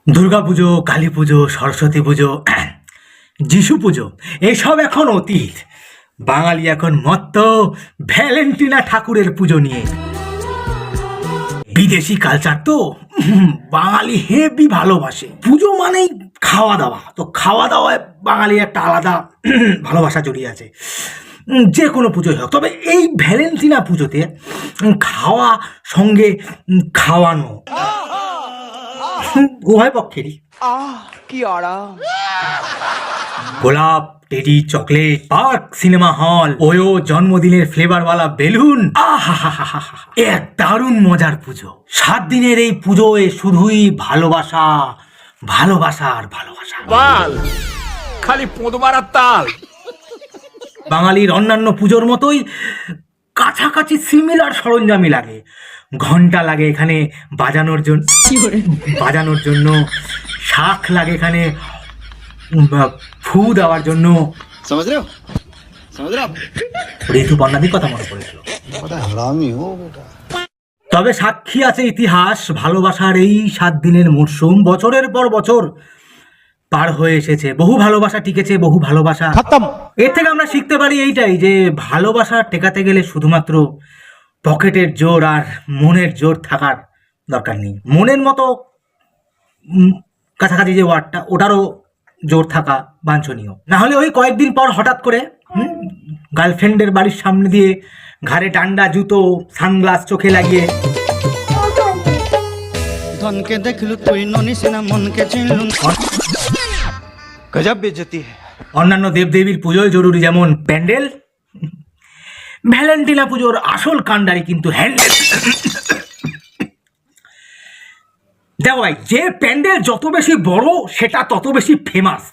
দুর্গা পুজো, কালী পুজো, সরস্বতী পুজো, যিশু পুজো এসব এখন অতীত। বাঙালি এখন মত্ত ভ্যালেন্টিনা ঠাকুরের পুজো নিয়ে। বিদেশি কালচার তো বাঙালি হেভি ভালোবাসে। পুজো মানেই খাওয়া দাওয়া, তো খাওয়া দাওয়ায় বাঙালি একটা আলাদা ভালোবাসা জড়িয়ে আছে, যে কোনো পুজোই হোক। তবে এই ভ্যালেন্টিনা পুজোতে খাওয়া সঙ্গে খাওয়ানো উভয় পক্ষেরই। কি আরাম। গোলাপ, teddy, chocolate, park, cinema hall, ওয়ো, জন্মদিনের ফ্লেভারওয়ালা বেলুন, এক দারুণ মজার পুজো। 7 দিনের এই পুজোয় শুধুই ভালোবাসা, ভালোবাসা আর ভালোবাসা। বাল খালি পোঁদমারার তাল। বাঙালির অন্যান্য পুজোর মতোই কাছাকাছি সিমিলার সরঞ্জামই লাগে। ঘন্টা লাগে এখানে বাজানোর জন্য, শাঁখ লাগে এখানে ফু দেওয়ার জন্য। ঋতুপর্ণাদির কথা মনে পড়েছিল। তবে সাক্ষী আছে ইতিহাস, ভালোবাসার এই 7 দিনের মরশুম বছরের পর বছর পার হয়ে এসেছে। বহু ভালোবাসা টিকেছে, বহু ভালোবাসা খতম। এর থেকে আমরা শিখতে পারি এইটাই, যে ভালোবাসা টেকাতে গেলে শুধুমাত্র পকেটের জোর আর মনের জোর থাকার দরকার নেই। মনের মতো কাছাকাছি যে ওয়ার্ডটা, ওটারও জোর থাকা বাঞ্ছনীয়। না হলে ওই কয়েকদিন পর হঠাৎ করে গার্লফ্রেন্ডের বাড়ির সামনে দিয়ে ঘাড়ে ডান্ডা, জুতো, সানগ্লাস চোখে লাগিয়ে ধনকে দেখলু তুই ননিসিনা মনকে চিনলু। গজব বেজতি। অন্যান্য দেবদেবীর পুজোয় জরুরি যেমন প্যান্ডেল, ভ্যালেন্টিনা পুজোর আসল কাণ্ডারি কিন্তু হ্যান্ডেল। দেখো ভাই, যে প্যান্ডেল যত বেশি বড় সেটা তত বেশি ফেমাস।